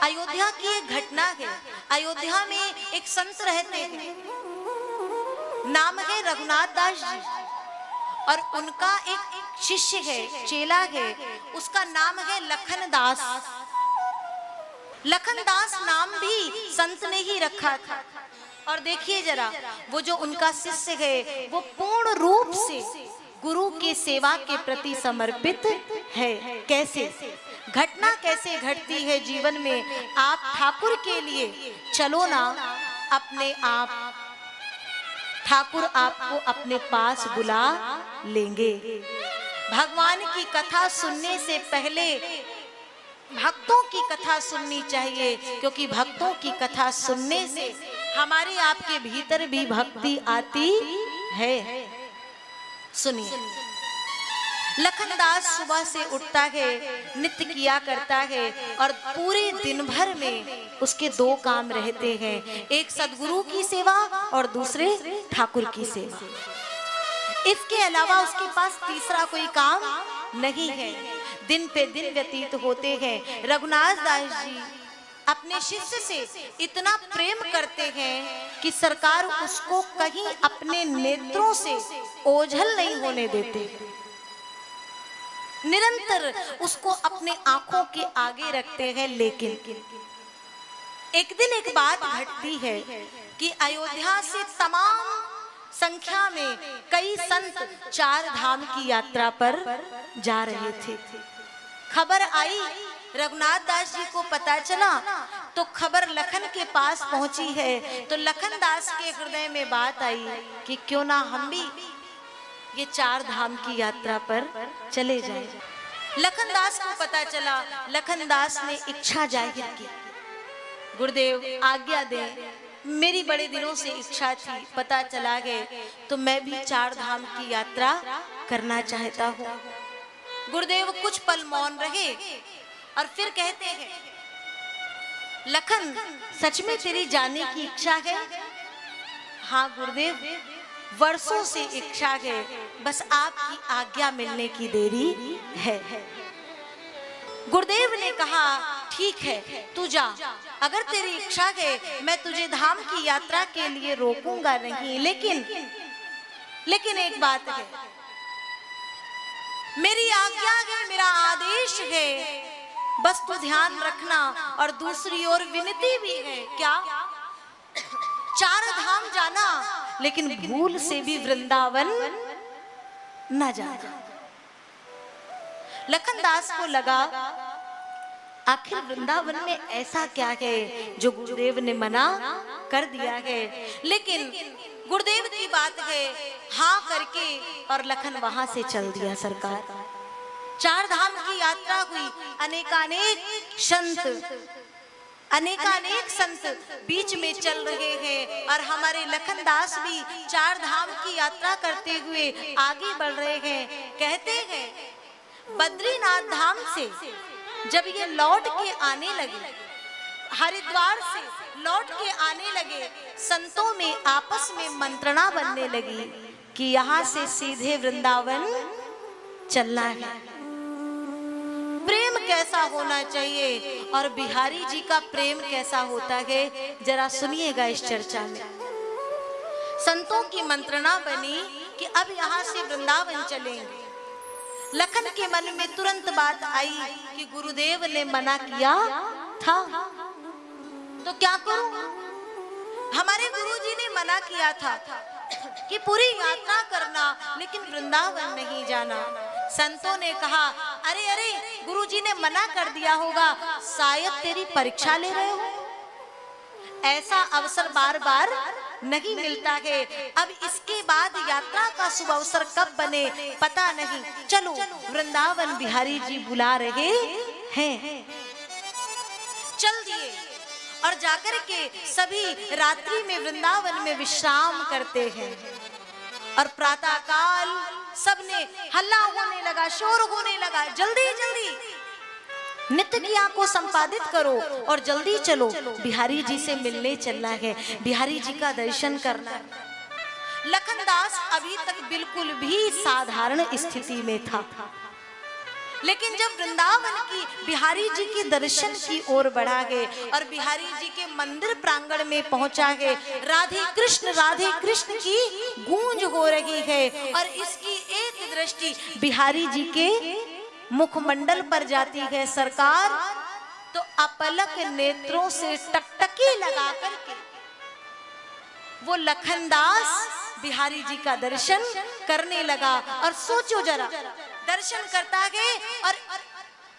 अयोध्या की एक घटना है। अयोध्या में एक संत रहते हैं, नाम है रघुनाथ दास जी, और उनका एक शिष्य है, चेला है, उसका नाम है लखन दास। लखन दास नाम भी संत ने ही रखा था। और देखिए जरा, वो जो उनका शिष्य है वो पूर्ण रूप से गुरु की सेवा के प्रति समर्पित है। कैसे घटना कैसे घटती है जीवन में, आप ठाकुर के लिए चलो ना, अपने आप ठाकुर आपको अपने पास बुला लेंगे। भगवान की कथा सुनने से पहले भक्तों की कथा सुननी चाहिए, क्योंकि भक्तों की कथा सुनने से हमारे आपके भीतर भी भक्ति आती है। सुनिए, लखनदास सुबह से उठता है, नित्य किया करता है, और पूरे दिन भर में उसके दो काम रहते हैं, एक सदगुरु की सेवा और दूसरे ठाकुर की सेवा। इसके अलावा उसके पास तीसरा कोई काम नहीं है। दिन पे दिन व्यतीत होते हैं। रघुनाथ दास जी अपने शिष्य से इतना प्रेम करते हैं कि सरकार उसको कहीं अपने नेत्रों से ओझल नहीं होने देते, निरंतर उसको अपने आंखों के आगे रखते हैं। लेकिन एक दिन एक बात घटती है कि अयोध्या से तमाम संख्या में कई संत चार धाम की यात्रा पर जा रहे थे। खबर आई, रघुनाथ दास जी को पता चला, तो खबर लखन के पास पहुंची है। तो लखन दास के हृदय में बात आई कि क्यों ना हम भी ये चार धाम की यात्रा पर चले जाएं। लखन दास को पता चला, लखन दास ने इच्छा जाहिर की, गुरुदेव आज्ञा दें, मेरी बड़े दिनों से इच्छा थी, पता चला है तो मैं भी चार धाम की यात्रा करना चाहता हूँ। गुरुदेव कुछ पल मौन रहे और फिर कहते हैं, लखन सच में तेरी जाने की इच्छा है? हाँ गुरुदेव, वर्षों से इच्छा है, बस आपकी आज्ञा मिलने की देरी है। गुरुदेव ने कहा, ठीक है तू जा, अगर तेरी इच्छा है मैं तुझे धाम की यात्रा के लिए रोकूंगा नहीं, लेकिन एक बात है, मेरी आज्ञा है, मेरा आदेश है, बस तू ध्यान रखना। और दूसरी ओर विनती भी है, क्या? चार धाम जाना, लेकिन भूल से भी वृंदावन न जाना। लखनदास को लगा आखिर वृंदावन में ऐसा क्या है जो गुरुदेव ने मना कर दिया है। लेकिन गुरुदेव की बात है, हाँ करके और लखन वहां से चल दिया। सरकार चार धाम की यात्रा हुई, अनेकानेक संत बीच में चल रहे हैं, और हमारे लखनदास भी चार धाम की यात्रा करते हुए आगे बढ़ रहे हैं। कहते हैं, बद्रीनाथ धाम से जब ये लौट के आने लगे, हरिद्वार से लौट के आने लगे, संतों में आपस में मंत्रणा बनने लगी कि यहाँ से सीधे वृंदावन चलना है। प्रेम कैसा होना चाहिए और बिहारी जी का प्रेम कैसा होता है, जरा सुनिएगा इस चर्चा में। संतों की मंत्रणा बनी कि अब यहाँ से वृंदावन चलेंगे। लखन के मन में तुरंत बात आई कि गुरुदेव ने मना किया था, तो क्या करूं? हमारे गुरुजी ने मना किया था कि पूरी यात्रा करना, लेकिन वृंदावन नहीं जाना। संतों ने कहा, अरे अरे, गुरुजी ने मना कर दिया होगा, शायद तेरी परीक्षा ले रहे हो। ऐसा अवसर बार बार नहीं मिलता है। अब इसके बाद यात्रा का शुभ अवसर कब बने पता नहीं। चलो, वृंदावन बिहारी जी बुला रहे हैं। चल दिए और जाकर के सभी रात्रि में वृंदावन में विश्राम करते हैं। और प्रातः काल सबने हल्ला होने लगा, शोर होने लगा, जल्दी जल्दी नित्य क्रिया को संपादित करो और जल्दी चलो, बिहारी जी से मिलने चलना है, बिहारी जी का दर्शन करना है। लखनदास अभी तक बिल्कुल भी साधारण स्थिति में था, लेकिन जब वृंदावन की बिहारी जी के दर्शन की ओर बढ़ा गए और बिहारी जी के मंदिर प्रांगण में पहुंचा गए, राधे कृष्ण की गूंज हो रही है और इसकी एक दृष्टि बिहारी जी के मुखमंडल पर जाती है सरकार, तो अपलक नेत्रों से टकटकी लगा करके वो लखनदास बिहारी जी का दर्शन करने लगा। और सोचो जरा, दर्शन करता है और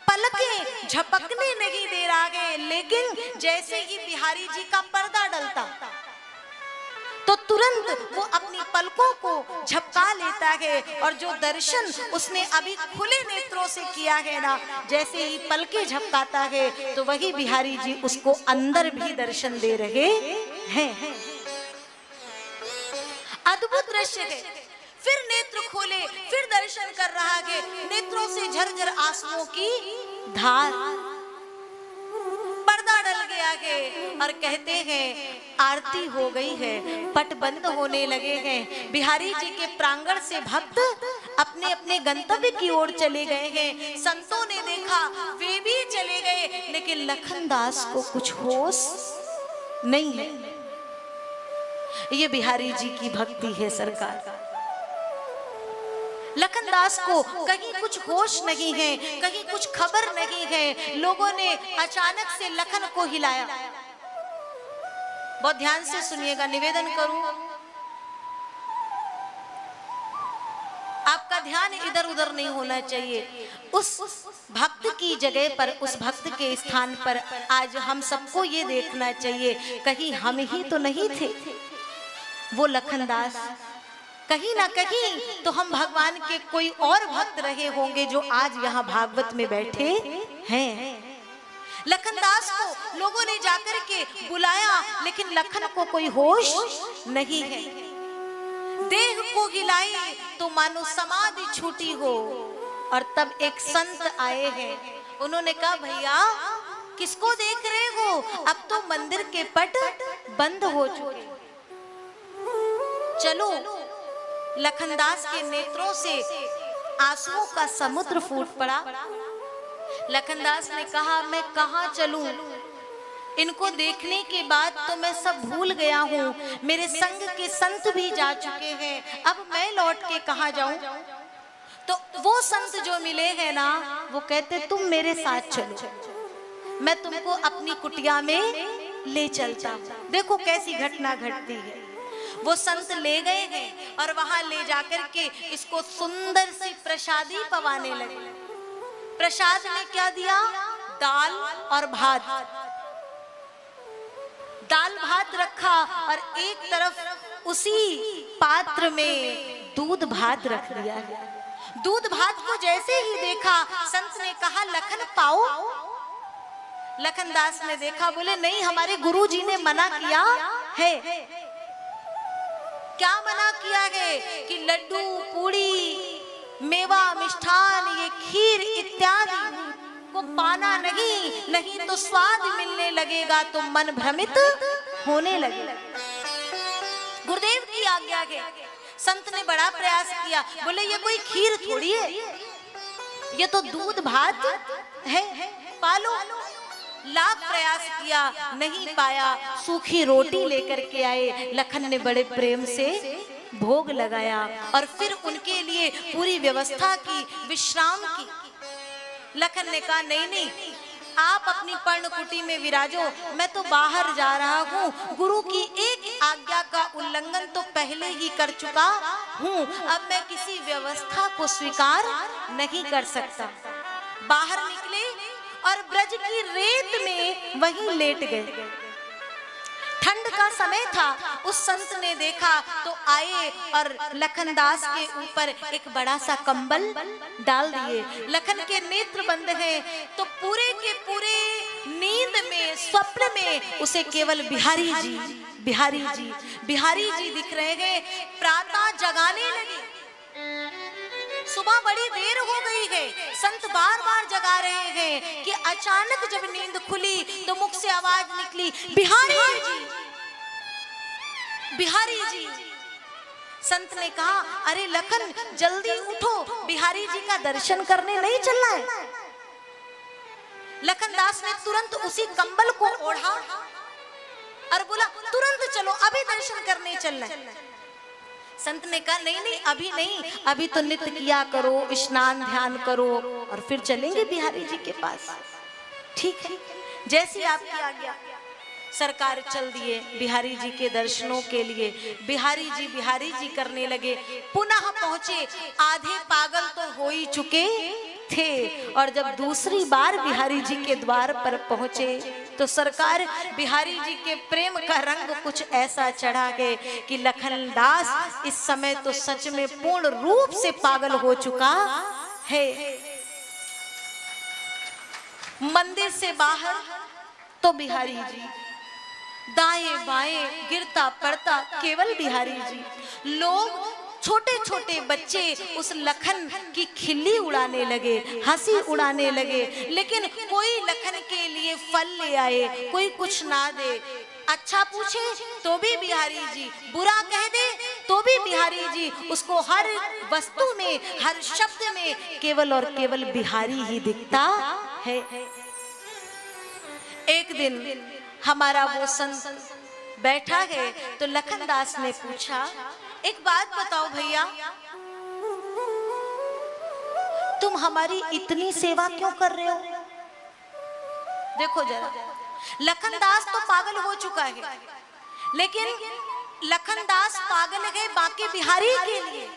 पलकें झपकने नहीं दे रहा है, लेकिन जैसे ही बिहारी जी का पर्दा डलता तो तुरंत वो अपनी पलकों को झपका लेता है और जो दर्शन उसने अभी खुले नेत्रों से किया है ना, जैसे ही पलकें झपकाता है तो वही बिहारी जी उसको अंदर भी दर्शन दे रहे हैं। अद्भुत दृश्य है। फिर नेत्र खोले, फिर दर्शन कर रहा है, नेत्रों से झरझर आंसुओं की धार, पर्दा डल गया है और कहते हैं आरती हो गई है, पट बंद होने लगे हैं। बिहारी जी के प्रांगण से भक्त अपने अपने गंतव्य की ओर चले गए हैं। संतों ने देखा, वे भी चले गए, लेकिन लखनदास को कुछ होश नहीं है। ये बिहारी जी की भक्ति है सरकार। लखनदास को कहीं कुछ होश नहीं है, कहीं कुछ खबर नहीं है। लोगों ने अचानक से लखन को हिलाया। बहुत ध्यान से सुनिएगा, निवेदन करूं, आपका ध्यान इधर उधर नहीं होना चाहिए। उस भक्त की जगह पर, उस भक्त के स्थान पर आज हम सबको ये देखना चाहिए, कहीं हम ही तो नहीं थे वो लखनदास। कहीं ना कहीं तो हम भगवान के कोई और भक्त रहे होंगे जो आज यहाँ भागवत में बैठे हैं। लखनदास को लोगों ने जाकर के बुलाया, लेकिन लखन को कोई होश नहीं है। देह को हिलाई तो मानो समाधि छूटी हो। और तब एक संत आए हैं, उन्होंने कहा भैया किसको देख रहे हो, अब तो मंदिर के पट बंद हो चुके, चलो। लखनदास के नेत्रों से आंसुओं का समुद्र फूट पड़ा। लखनदास ने कहा मैं कहाँ चलूं, इनको देखने के बाद तो मैं सब भूल गया हूँ, मेरे संग के संत भी जा चुके हैं, अब मैं लौट के कहाँ जाऊं। तो वो संत जो मिले हैं ना, वो कहते तुम मेरे साथ चलो, मैं तुमको अपनी कुटिया में ले चलता। देखो कैसी घटना घटती है। वो संत ले गए हैं और वहां ले जाकर के इसको सुंदर सी प्रसादी पवाने लगे। प्रसाद में क्या दिया, दाल और भात। दाल भात रखा और एक तरफ उसी पात्र में दूध भात रख दिया। दूध भात को जैसे ही देखा, संत ने कहा लखन पाओ। लखनदास ने देखा, बोले नहीं, हमारे गुरुजी ने मना किया है। क्या मना किया है कि लड्डू, पूड़ी, मेवा, मिष्ठान, ये खीर इत्यादि को पाना नहीं, नहीं तो स्वाद मिलने लगेगा तो मन भ्रमित होने लगेगा। गुरुदेव की आज्ञा है। संत ने बड़ा प्रयास किया, बोले ये कोई खीर थोड़ी है, ये तो दूध भात है, पालो। लाख प्रयास किया, नहीं पाया। सूखी रोटी लेकर के आए, लखन ने बड़े प्रेम से भोग लगाया और फिर उनके लिए पूरी व्यवस्था की, विश्राम की। लखन ने कहा नहीं नहीं, आप अपनी पर्णकुटी में विराजो, मैं तो बाहर जा रहा हूँ। गुरु की एक आज्ञा का उल्लंघन तो पहले ही कर चुका हूँ, अब मैं किसी व्यवस्था को स्वीकार नहीं कर सकता। बाहर निकले और ब्रज की रेत में वहीं लेट गए। ठंड का समय था। उस संत ने देखा तो आए और लखनदास के ऊपर एक बड़ा सा कंबल डाल दिए। लखन के नेत्र बंद हैं तो पूरे के पूरे नींद में, स्वप्न में उसे केवल बिहारी जी दिख रहे हैं। प्रातः जगाने लगे। सुबह बड़ी देर हो गई है, संत बार बार जगा रहे हैं कि अचानक जब नींद खुली तो मुख से आवाज निकली, बिहारी जी। संत ने कहा, अरे लखन जल्दी उठो, बिहारी जी का दर्शन करने नहीं चलना है। लखन दास ने तुरंत उसी कंबल को ओढ़ा और बोला, तुरंत चलो, अभी दर्शन करने चलना है। संत ने कहा, नहीं नहीं अभी नहीं, अभी तो नित्य किया करो, स्नान ध्यान करो और फिर चलेंगे बिहारी जी के पास। ठीक है, जैसी आपकी आज्ञा। सरकार चल दिए बिहारी जी के दर्शनों के लिए। बिहारी जी करने लगे। पुनः पहुंचे, आधे पागल तो हो ही चुके थे, और जब दूसरी बार बिहारी जी के द्वार पर पहुंचे तो सरकार बिहारी जी के प्रेम का रंग कुछ ऐसा चढ़ा है कि लखन दास इस समय तो सच में पूर्ण रूप से पागल हो चुका है। मंदिर से बाहर तो बिहारी जी, दाएं बाएं गिरता पड़ता केवल बिहारी जी। लोग, छोटे छोटे बच्चे उस लखन की खिल्ली उड़ाने लगे, हंसी उड़ाने लगे, लेकिन कोई लखन के लिए फल ले आए, कोई कुछ ना दे। अच्छा पूछे तो भी बिहारी जी, बुरा कह दे तो भी बिहारी जी, उसको हर वस्तु में, हर शब्द में केवल और केवल बिहारी ही दिखता है। एक दिन हमारा वो संत बैठा है तो लखन दास ने पूछा, एक बात बताओ भैया, तुम हमारी इतनी सेवा क्यों कर रहे हो? देखो जरा, लखन दास तो पागल हो चुका है, लेकिन लखन दास पागल है बाकी बिहारी के लिए,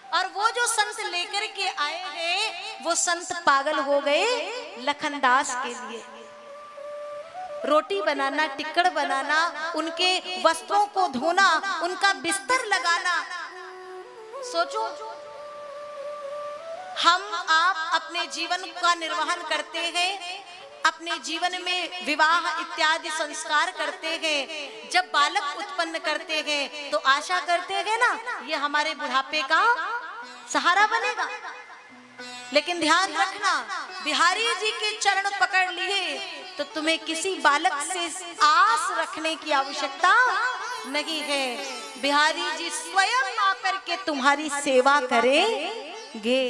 और वो जो संत लेकर के आए हैं वो संत पागल हो गए लखन दास के लिए। रोटी बनाना, टिक्कड़ बनाना, उनके वस्त्रों को धोना, उनका बिस्तर लगाना। सोचो, हम आप अपने जीवन का निर्वहन करते हैं, अपने जीवन में विवाह इत्यादि संस्कार करते हैं, जब बालक उत्पन्न करते हैं तो आशा करते हैं ना ये हमारे बुढ़ापे का सहारा बनेगा। लेकिन ध्यान रखना, बिहारी जी के चरण पकड़ लिए तो तुम्हें किसी बालक से आस रखने की आवश्यकता नहीं है। बिहारी जी स्वयं आकर के तुम्हारी सेवा करेंगे।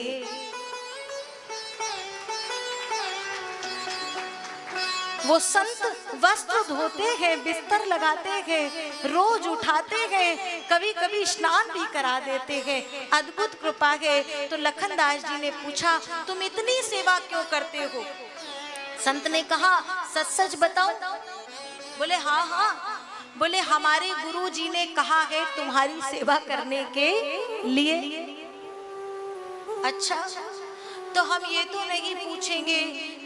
वो संत वस्त्र धोते हैं, बिस्तर लगाते हैं, रोज उठाते हैं, कभी कभी स्नान भी करा देते हैं। अद्भुत कृपा है। तो लखन दास जी ने पूछा, तुम इतनी सेवा क्यों करते हो? संत ने कहा, सच सच बताओ। बोले हाँ हाँ। बोले हमारे गुरु जी ने कहा है तुम्हारी सेवा करने के लिए। अच्छा, तो हम ये तो नहीं पूछेंगे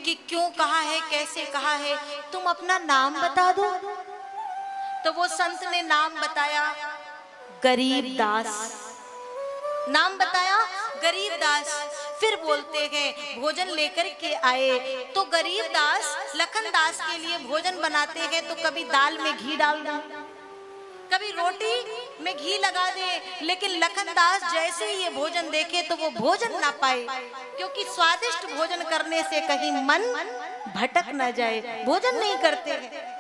कि क्यों कहा है, कैसे कहा है, तुम अपना नाम बता दो। तो वो संत ने नाम बताया, गरीब दास। नाम बताया गरीब दास। फिर बोलते हैं भोजन लेकर के आए तो गरीब दास लखन दास के लिए भोजन बनाते हैं तो कभी दाल में घी डाल दो, कभी रोटी में घी लगा दे, लेकिन लखन दास जैसे ही ये भोजन देखे तो वो भोजन ना पाए, क्योंकि स्वादिष्ट भोजन करने से कहीं मन भटक ना जाए, भोजन नहीं करते हैं।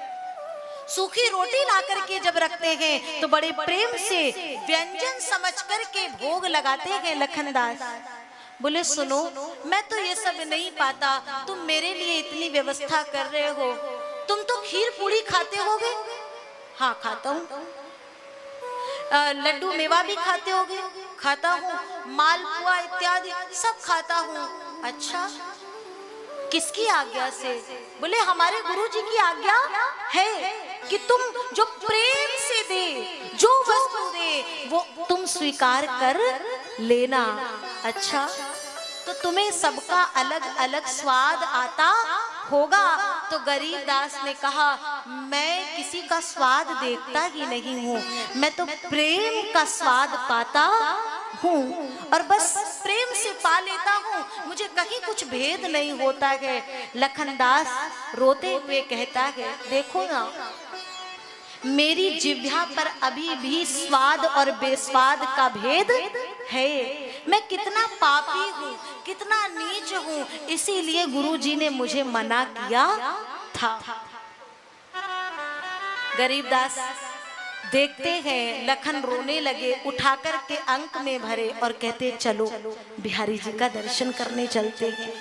सूखी रोटी ला करके जब रखते हैं तो बड़े प्रेम से व्यंजन समझ करके भोग लगाते हैं लखन दास। बोले सुनो, मैं तो ये सब नहीं पाता, तुम मेरे लिए इतनी व्यवस्था कर रहे हो, तुम तो खीर पूरी खाते होगे? हाँ खाता हूँ। लड्डू मेवा भी खाते होगे? खाता हूँ। मालपुआ इत्यादि सब खाता हूँ। अच्छा, किसकी आज्ञा से? बोले हमारे गुरु जी की आज्ञा है कि तुम जो प्रेम से दे, जो वस्तु दे वो तुम स्वीकार कर लेना। अच्छा, तो तुम्हें सबका अलग अलग स्वाद आता होगा। तो गरीब दास ने कहा, मैं किसी का स्वाद देखता ही नहीं हूँ, मैं तो प्रेम का स्वाद पाता हूँ और बस प्रेम से पा लेता हूँ, मुझे कहीं कुछ भेद नहीं होता है। लखन दास रोते हुए कहता है, देखो ना, मेरी जिह्वा पर अभी भी स्वाद और बेस्वाद का भेद है। मैं कितना पापी हूँ, कितना नीच हूँ, इसीलिए गुरुजी ने मुझे मना किया था। गरीबदास देखते हैं लखन रोने लगे, उठा कर के अंक में भरे और कहते चलो बिहारी जी का दर्शन करने चलते हैं।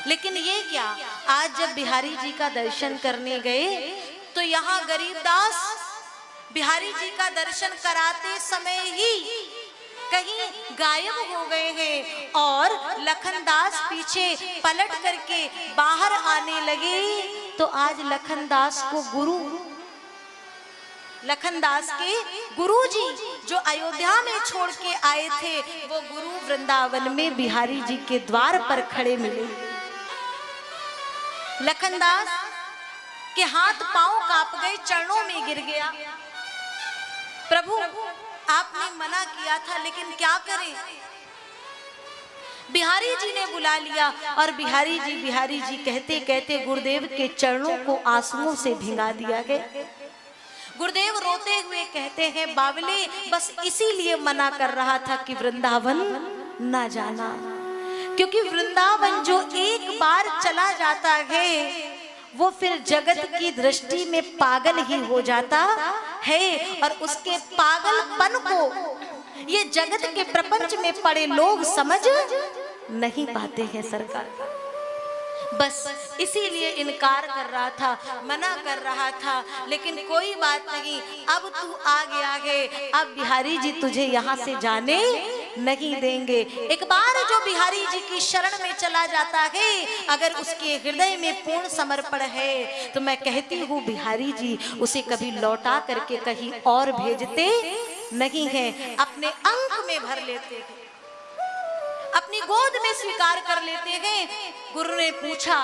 लेकिन ये क्या, आज जब बिहारी जी का दर्शन करने गए तो यहाँ गरीबदास बिहारी जी का दर्शन कराते समय ही कहीं गायब हो गए हैं और लखनदास पीछे पलट करके बाहर आने लगे। तो आज लखनदास को लखनदास के गुरुजी जो अयोध्या में छोड़ के आए थे, वो गुरु वृंदावन में बिहारी जी के द्वार पर खड़े मिले। लखनदास के हाथ पांव कांप गए, चरणों में गिर गया। प्रभु आपने मना किया था, लेकिन क्या करें। बिहारी जी ने बुला लिया और बिहारी जी कहते कहते गुरुदेव के चरणों को आंसुओं से भिंगा दिया गया। गुरुदेव रोते हुए कहते हैं, बावले बस इसीलिए मना कर रहा था कि वृंदावन ना जाना, क्योंकि वृंदावन जो एक बार चला जाता है वो फिर जगत की दृष्टि में पागल ही हो जाता है। और उसके पागलपन को ये जगत के प्रपंच में पड़े लोग समझ नहीं पाते हैं सरकार। बस इसीलिए इनकार कर रहा था, मना कर रहा था। लेकिन कोई बात नहीं, अब तू आ गया है, अब बिहारी जी तुझे यहाँ से जाने नहीं देंगे। एक बार जो बिहारी जी की शरण में चला जाता है, अगर उसके हृदय में पूर्ण समर्पण है, तो मैं कहती हूँ बिहारी जी उसे कभी लौटा करके कहीं और भेजते नहीं हैं, अपने अंक में भर लेते हैं, अपनी गोद में स्वीकार कर लेते हैं। गुरु ने पूछा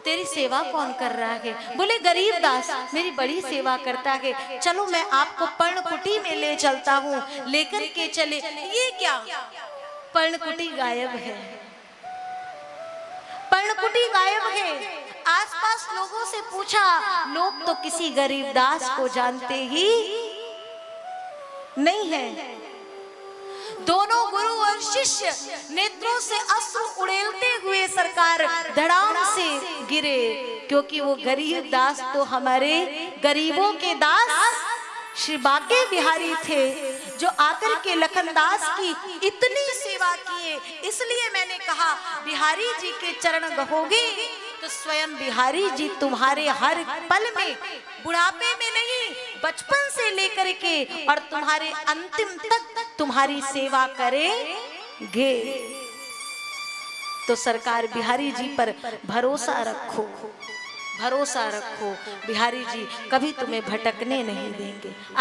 तेरी सेवा कौन कर रहा है? बोले गरीबदास मेरी बड़ी सेवा करता है, चलो मैं आपको पर्णकुटी में ले चलता हूँ। लेकर के चले, ये क्या, पर्णकुटी गायब है, पर्णकुटी गायब है। आसपास लोगों से पूछा, लोग तो किसी गरीबदास को जानते ही नहीं है। दोनों गुरु और शिष्य नेत्रों से अश्रु उड़ेलते हुए सरकार धड़ाम से गिरे, क्योंकि वो गरीब दास तो हमारे गरीबों के दास श्री बांके बिहारी थे, जो आकर के लखनदास की इतनी सेवा किए। इसलिए मैंने कहा बिहारी जी के चरण गहोगे तो स्वयं बिहारी जी तुम्हारे हर पल में, बुढ़ापे में नहीं, बचपन से लेकर के और तुम्हारे अंतिम तक तुम्हारी सेवा करेंगे। तो सरकार बिहारी जी पर भरोसा रखो, भरोसा रखो, बिहारी जी कभी तुम्हें भटकने नहीं देंगे।